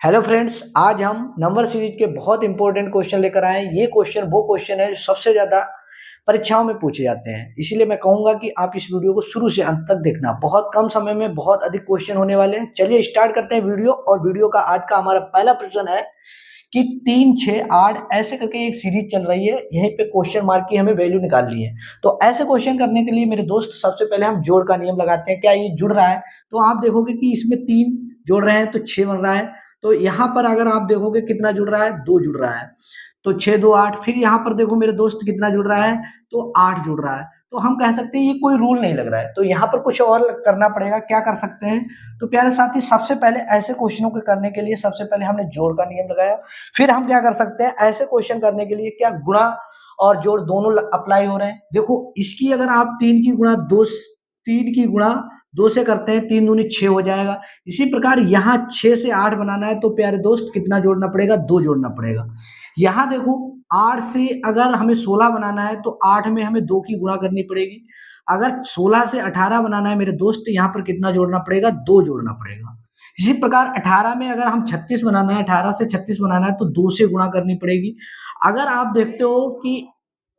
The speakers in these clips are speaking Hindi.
हेलो फ्रेंड्स, आज हम नंबर सीरीज के बहुत इंपॉर्टेंट क्वेश्चन लेकर आए हैं। ये क्वेश्चन वो क्वेश्चन है जो सबसे ज़्यादा परीक्षाओं में पूछे जाते हैं। इसीलिए मैं कहूँगा कि आप इस वीडियो को शुरू से अंत तक देखना। बहुत कम समय में बहुत अधिक क्वेश्चन होने वाले हैं। चलिए स्टार्ट करते हैं वीडियो। और वीडियो का आज का हमारा पहला प्रश्न है कि 3, 6, 8 ऐसे करके एक सीरीज चल रही है। यहीं पे क्वेश्चन मार्क की हमें वैल्यू निकालनी है। तो ऐसे क्वेश्चन करने के लिए मेरे दोस्त सबसे पहले हम जोड़ का नियम लगाते हैं। क्या ये जुड़ रहा है? तो आप देखोगे कि इसमें 3 जोड़ रहे हैं तो 6 बन रहा है। तो यहाँ पर अगर आप देखोगे कितना जुड़ रहा है, 2 जुड़ रहा है। तो 6 2 8। फिर यहाँ पर देखो मेरे दोस्त कितना जुड़ रहा है, तो 8 जुड़ रहा है। तो हम कह सकते हैं ये कोई रूल नहीं लग रहा है। तो यहाँ पर कुछ और करना पड़ेगा। क्या कर सकते हैं? तो प्यारे साथी, सबसे पहले ऐसे क्वेश्चनों को करने के लिए सबसे पहले हमने जोड़ का नियम लगाया। फिर हम क्या कर सकते हैं, ऐसे क्वेश्चन करने के लिए क्या गुणा और जोड़ दोनों अप्लाई हो रहे हैं। देखो इसकी अगर आप 3 की गुणा 2 से करते हैं, 3 दूनी 6 हो जाएगा। इसी प्रकार यहाँ 6 से 8 बनाना है तो प्यारे दोस्त कितना जोड़ना पड़ेगा, 2 जोड़ना पड़ेगा। यहाँ देखो 8 से अगर हमें 16 बनाना है तो 8 में हमें 2 की गुणा करनी पड़ेगी। अगर 16 से 18 बनाना है मेरे दोस्त, यहाँ पर कितना जोड़ना पड़ेगा, 2 जोड़ना पड़ेगा। इसी प्रकार 18 में अगर हम 36 बनाना है, 18 से 36 बनाना है तो 2 से गुणा करनी पड़ेगी। अगर आप देखते हो कि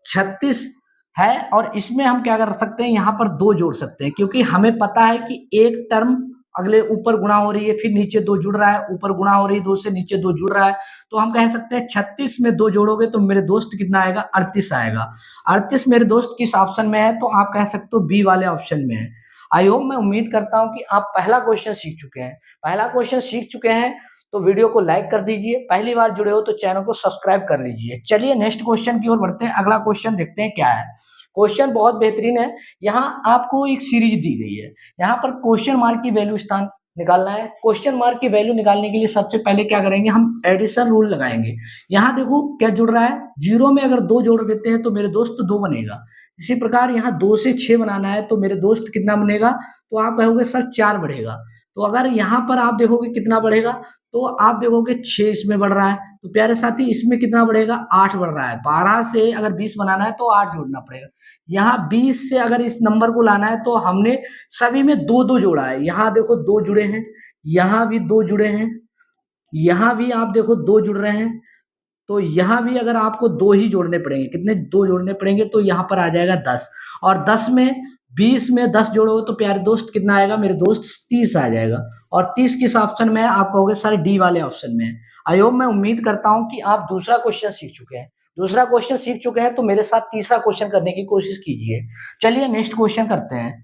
36 है और इसमें हम क्या कर सकते हैं, यहाँ पर 2 जोड़ सकते हैं, क्योंकि हमें पता है कि एक टर्म अगले ऊपर गुणा हो रही है, फिर नीचे 2 जुड़ रहा है, ऊपर गुणा हो रही है 2 से, नीचे 2 जुड़ रहा है। तो हम कह सकते हैं 36 में 2 जोड़ोगे तो मेरे दोस्त कितना आएगा, 38 आएगा। 38 मेरे दोस्त किस ऑप्शन में है? तो आप कह सकते हो बी वाले ऑप्शन में है। आई होप, मैं उम्मीद करता हूं कि आप पहला क्वेश्चन सीख चुके हैं। पहला क्वेश्चन सीख चुके हैं तो वीडियो को लाइक कर दीजिए। पहली बार जुड़े हो तो चैनल को सब्सक्राइब कर लीजिए। चलिए नेक्स्ट क्वेश्चन की ओर बढ़ते हैं। अगला क्वेश्चन देखते हैं क्या है। क्वेश्चन बहुत बेहतरीन है। यहाँ आपको एक सीरीज दी गई है। यहाँ पर क्वेश्चन मार्क की वैल्यू स्थान निकालना है। क्वेश्चन मार्क की वैल्यू निकालने के लिए सबसे पहले क्या करेंगे, हम एडिशन रूल लगाएंगे। यहाँ देखो क्या जुड़ रहा है, 0 में अगर 2 जोड़ देते हैं तो मेरे दोस्त 2 बनेगा। इसी प्रकार यहाँ 2 से 6 बनाना है तो मेरे दोस्त कितना बनेगा, तो आप कहोगे सर 4 बढ़ेगा। तो अगर यहाँ पर आप देखोगे कितना बढ़ेगा, तो आप देखोगे 6 इसमें बढ़ रहा है। तो प्यारे साथी इसमें कितना बढ़ेगा, 8 बढ़ रहा है। 12 से अगर 20 बनाना है तो 8 जोड़ना पड़ेगा। यहाँ 20 से अगर इस नंबर को लाना है तो हमने सभी में 2 2 जोड़ा है। यहाँ देखो 2 जुड़े हैं, यहाँ भी 2 जुड़े हैं, यहाँ भी आप देखो 2 जुड़ रहे हैं। तो यहाँ भी अगर आपको 2 ही जोड़ने पड़ेंगे, कितने 2 जोड़ने पड़ेंगे, तो यहाँ पर आ जाएगा 10। और 10 में 20 में 10 जोड़ोगे तो प्यारे दोस्त कितना आएगा, मेरे दोस्त 30 आ जाएगा। और 30 किस ऑप्शन में है? आप कहोगे सर डी वाले ऑप्शन में है। आई होप, मैं उम्मीद करता हूँ कि आप दूसरा क्वेश्चन सीख चुके हैं। दूसरा क्वेश्चन सीख चुके हैं तो मेरे साथ तीसरा क्वेश्चन करने की कोशिश कीजिए। चलिए नेक्स्ट क्वेश्चन करते हैं।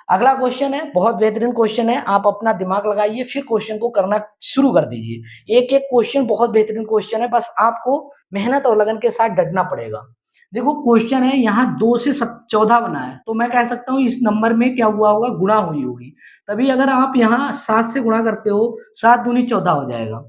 अगला क्वेश्चन है, बहुत बेहतरीन क्वेश्चन है। आप अपना दिमाग लगाइए, फिर क्वेश्चन को करना शुरू कर दीजिए। एक एक क्वेश्चन बहुत बेहतरीन क्वेश्चन है, बस आपको मेहनत और लगन के साथ डटना पड़ेगा। देखो क्वेश्चन है, यहाँ 2 से 14 बना है तो मैं कह सकता हूँ इस नंबर में क्या हुआ होगा, गुणा हुई होगी। तभी अगर आप यहाँ 7 से गुणा करते हो, 7 दूनी 14 हो जाएगा।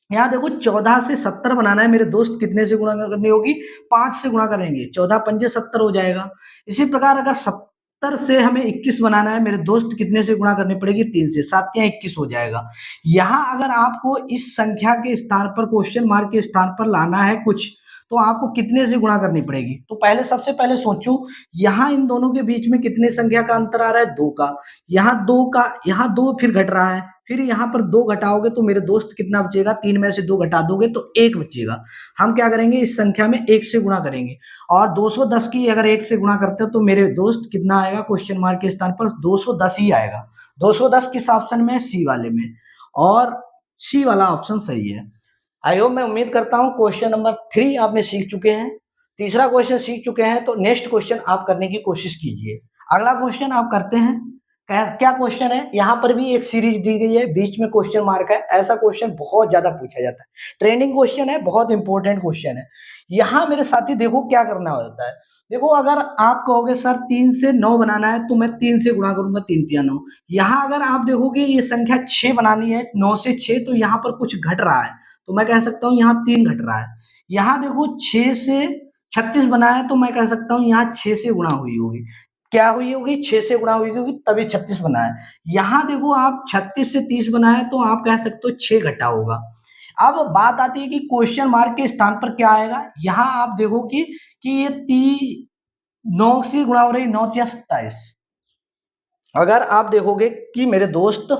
यहाँ देखो 14 से 70 बनाना है मेरे दोस्त, कितने से गुणा करनी होगी, 5 से गुणा करेंगे। 14 पंजे 70 हो जाएगा। इसी प्रकार अगर 70 से हमें 21 बनाना है मेरे दोस्त, कितने से गुणा करनी पड़ेगी, 3 से। 7 या 21 हो जाएगा। यहाँ अगर आपको इस संख्या के स्थान पर, क्वेश्चन मार्क के स्थान पर लाना है कुछ, तो आपको कितने से गुणा करनी पड़ेगी। तो पहले सबसे पहले सोचो, यहाँ इन दोनों के बीच में कितने संख्या का अंतर आ रहा है, 2 का। यहाँ 2 का, यहाँ 2 फिर घट रहा है, फिर यहाँ पर 2 घटाओगे तो मेरे दोस्त कितना बचेगा, 3 में से 2 घटा दोगे तो 1 बचेगा। हम क्या करेंगे, इस संख्या में 1 से गुणा करेंगे। और 210 की अगर 1 से गुणा करते हो तो मेरे दोस्त कितना आएगा, क्वेश्चन मार्क के स्थान पर 210 ही आएगा। 210 किस ऑप्शन में है, सी वाले में। और सी वाला ऑप्शन सही है। आई होप, मैं उम्मीद करता हूं क्वेश्चन नंबर 3 आपने सीख चुके हैं। तीसरा क्वेश्चन सीख चुके हैं तो नेक्स्ट क्वेश्चन आप करने की कोशिश कीजिए। अगला क्वेश्चन आप करते हैं। क्या क्वेश्चन है, यहाँ पर भी एक सीरीज दी गई है, बीच में क्वेश्चन मार्क है। ऐसा क्वेश्चन बहुत ज्यादा पूछा जाता है, ट्रेंडिंग क्वेश्चन है, बहुत इंपॉर्टेंट क्वेश्चन है। यहाँ मेरे साथी देखो क्या करना होता है। देखो अगर आप कहोगे सर 3 से 9 बनाना है तो मैं 3 से गुणा करूंगा, 3 तिया 9। यहाँ अगर आप देखोगे ये संख्या 6 बनानी है, 9 से 6, तो यहाँ पर कुछ घट रहा है। तो मैं कह सकता हूँ यहाँ 3 घट रहा है। यहाँ देखो 6 से 36 बना है तो मैं कह सकता हूँ यहाँ 6 से गुणा हुई होगी। क्या हुई होगी, 6 से गुणा हुई होगी, तभी 36 बना है। यहाँ देखो आप 36 से 30 बना है तो आप कह सकते हो 6 घटा होगा। अब बात आती है कि क्वेश्चन मार्क के स्थान पर क्या आएगा। यहाँ आप देखो कि ये 9 से गुणा हो रही, 9 या 27। अगर आप देखोगे कि मेरे दोस्त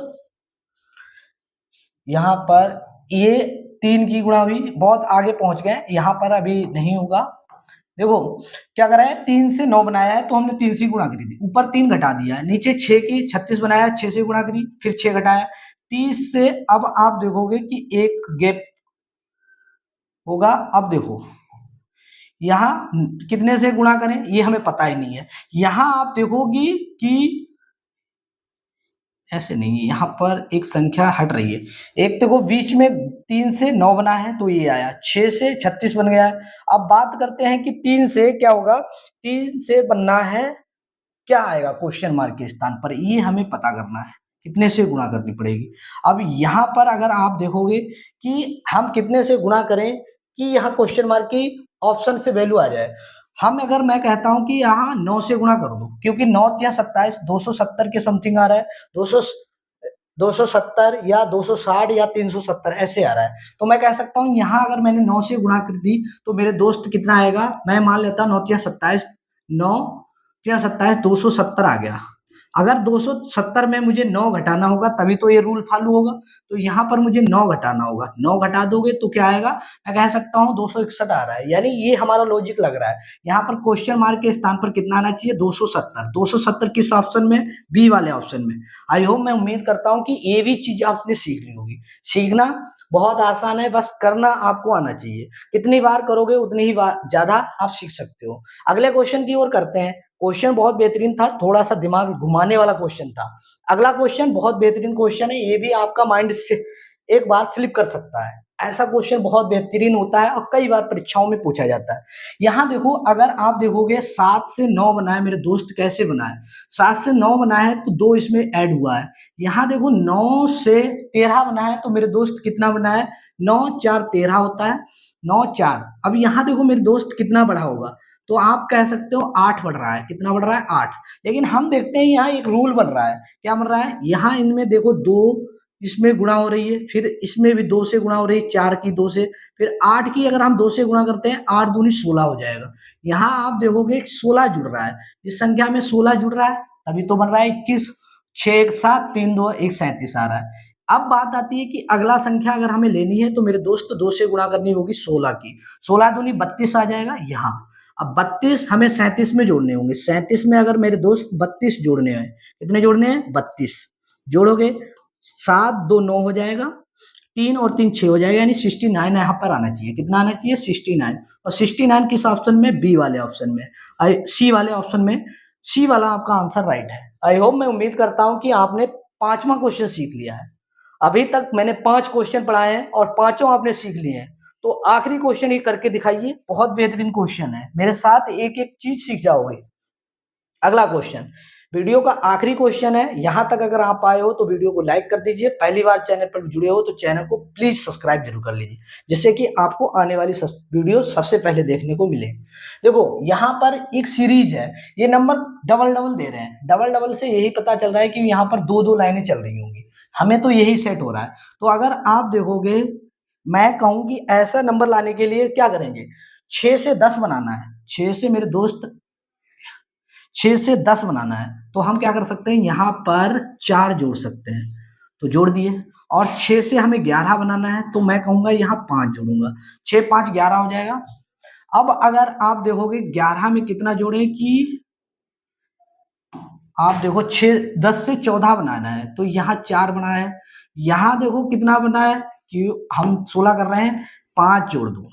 यहाँ पर ये 3 की गुणा हुई, बहुत आगे पहुंच गए, यहाँ पर अभी नहीं होगा। देखो क्या करा है, 3 से 9 बनाया है तो हमने 3 से गुणा करी थी, ऊपर 3 घटा दिया है, नीचे 6 की 36 बनाया, 6 से गुणा करी, फिर 6 घटाया 30 से। अब आप देखोगे कि एक गैप होगा। अब देखो यहाँ कितने से गुणा करें ये हमें पता ही नहीं है। यहाँ आप देखोगी कि ऐसे नहीं है, यहाँ पर एक संख्या हट रही है। एक देखो बीच में 3 से 9 बना है तो ये आया, 6 से 36 बन गया है। अब बात करते हैं कि 3 से क्या होगा, 3 से बनना है, क्या आएगा क्वेश्चन मार्क के स्थान पर, ये हमें पता करना है, कितने से गुणा करनी पड़ेगी। अब यहाँ पर अगर आप देखोगे कि हम कितने से गुणा करें कि यहाँ क्वेश्चन मार्क की ऑप्शन से वैल्यू आ जाए। हम अगर मैं कहता हूं कि यहाँ 9 से गुणा कर दो, क्योंकि 9 या 27 270 के समथिंग आ रहा है, 270 या 260 या 370 ऐसे आ रहा है। तो मैं कह सकता हूँ यहाँ अगर मैंने 9 से गुणा कर दी तो मेरे दोस्त कितना आएगा, मैं मान लेता हूँ 9 या 27, 9 या 27 270 आ गया। अगर 270 में मुझे 9 घटाना होगा तभी तो ये रूल फॉलो होगा, तो यहाँ पर मुझे 9 घटाना होगा। 9 घटा दोगे तो क्या आएगा, मैं कह सकता हूँ 261 आ रहा है, यानी ये हमारा लॉजिक लग रहा है। यहाँ पर क्वेश्चन मार्क के स्थान पर कितना आना चाहिए, 270। 270 किस ऑप्शन में, बी वाले ऑप्शन में। आई होप, मैं उम्मीद करता हूँ कि ये भी चीज आपने सीख ली होगी। सीखना बहुत आसान है, बस करना आपको आना चाहिए। कितनी बार करोगे उतनी ही ज्यादा आप सीख सकते हो। अगले क्वेश्चन की ओर करते हैं। क्वेश्चन बहुत बेहतरीन था, थोड़ा सा दिमाग घुमाने वाला क्वेश्चन था। अगला क्वेश्चन बहुत बेहतरीन क्वेश्चन है, ये भी आपका माइंड से एक बार स्लिप कर सकता है। ऐसा क्वेश्चन बहुत बेहतरीन होता है और कई बार परीक्षाओं में पूछा जाता है। यहाँ देखो, अगर आप देखोगे 7 से 9 बना है, मेरे दोस्त कैसे बना है, 7 से 9 बना है तो 2 इसमें ऐड हुआ है। यहाँ देखो 9 से 13 बना है तो मेरे दोस्त कितना बना है, 9 4 13 होता है, 9 4। अब यहाँ देखो मेरे दोस्त कितना बढ़ा होगा, तो आप कह सकते हो 8 बढ़ रहा है। कितना बढ़ रहा है, 8। लेकिन हम देखते हैं यहाँ एक रूल बन रहा है। क्या बन रहा है, यहाँ इनमें देखो 2 इसमें गुणा हो रही है, फिर इसमें भी 2 से गुणा हो रही है, 4 की 2 से, फिर 8 की अगर हम 2 से गुणा करते हैं, 8 दूनी 16 हो जाएगा। यहाँ आप देखोगे 16 जुड़ रहा है, इस संख्या में 16 जुड़ रहा है, तभी तो बन रहा है 21। 6 1 7 3 2 1 37 आ रहा है। अब बात आती है कि अगला संख्या अगर हमें लेनी है तो मेरे दोस्त 2 से गुणा करनी होगी 16 की, 16 दूनी 32 आ जाएगा यहाँ। अब 32 हमें 37 में जोड़ने होंगे, 37 में अगर मेरे दोस्त 32 जोड़ने हैं, कितने जोड़ने हैं, 32 जोड़ोगे, 7 2 9 हो जाएगा, 3 और 3 6 हो जाएगा, यानी 69 यहाँ पर आना चाहिए। कितना आना चाहिए, 69। और 69 किस ऑप्शन में, बी वाले ऑप्शन में, सी वाले ऑप्शन में। सी वाला आपका आंसर राइट है। आई होप, मैं उम्मीद करता हूं कि आपने 5वां क्वेश्चन सीख लिया है। अभी तक मैंने 5 क्वेश्चन पढ़ाए हैं और 5 आपने सीख लिए हैं, तो आखिरी क्वेश्चन ये करके दिखाइए। बहुत बेहतरीन क्वेश्चन है, मेरे साथ एक एक चीज सीख जाओगे। अगला क्वेश्चन वीडियो का आखिरी क्वेश्चन है। यहां तक अगर आप आए हो तो वीडियो को लाइक कर दीजिए। पहली बार चैनल पर जुड़े हो तो चैनल को प्लीज सब्सक्राइब जरूर कर लीजिए, जिससे कि आपको आने वाली वीडियो सबसे पहले देखने को मिले। देखो यहाँ पर एक सीरीज है, ये नंबर डबल डबल दे रहे हैं। डबल डबल से यही पता चल रहा है कि यहाँ पर 2 लाइनें चल रही होंगी, हमें तो यही सेट हो रहा है। तो अगर आप देखोगे, मैं कहूँ कि ऐसा नंबर लाने के लिए क्या करेंगे, 6 से 10 बनाना है। 6 से मेरे दोस्त 6 से 10 बनाना है तो हम क्या कर सकते हैं, यहाँ पर 4 जोड़ सकते हैं, तो जोड़ दिए। और 6 से हमें 11 बनाना है तो मैं कहूंगा यहाँ 5 जोड़ूंगा, 6 5 11 हो जाएगा। अब अगर आप देखोगे 11 में कितना जोड़े कि आप देखो 6 10 से 14 बनाना है तो यहाँ 4 बना है। यहाँ देखो कितना बना है कि हम 16 कर रहे हैं, 5 जोड़ दो।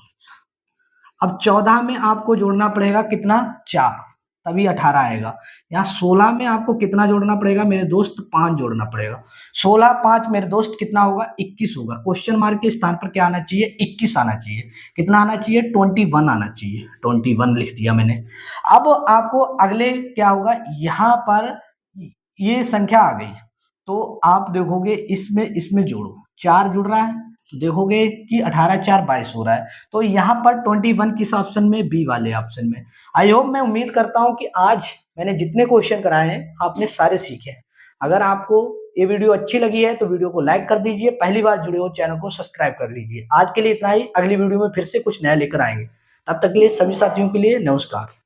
अब 14 में आपको जोड़ना पड़ेगा कितना, 4, तभी 18 आएगा। यहाँ 16 में आपको कितना जोड़ना पड़ेगा मेरे दोस्त, 5 जोड़ना पड़ेगा। 16 5 मेरे दोस्त कितना होगा, 21 होगा। क्वेश्चन मार्क के स्थान पर क्या आना चाहिए, 21 आना चाहिए। कितना आना चाहिए, 21 आना चाहिए। 21 लिख दिया मैंने। अब आपको अगले क्या होगा, यहाँ पर ये संख्या आ गई तो आप देखोगे इसमें इसमें जोड़ो, 4 जुड़ रहा है, देखोगे कि 18 4 22 हो रहा है। तो यहाँ पर 21 किस ऑप्शन में, बी वाले ऑप्शन में। आई होप, मैं उम्मीद करता हूँ कि आज मैंने जितने क्वेश्चन कराए हैं आपने सारे सीखे हैं। अगर आपको ये वीडियो अच्छी लगी है तो वीडियो को लाइक कर दीजिए। पहली बार जुड़े हो चैनल को सब्सक्राइब कर लीजिए। आज के लिए इतना ही, अगली वीडियो में फिर से कुछ नया लेकर आएंगे। तब तक के लिए सभी साथियों के लिए नमस्कार।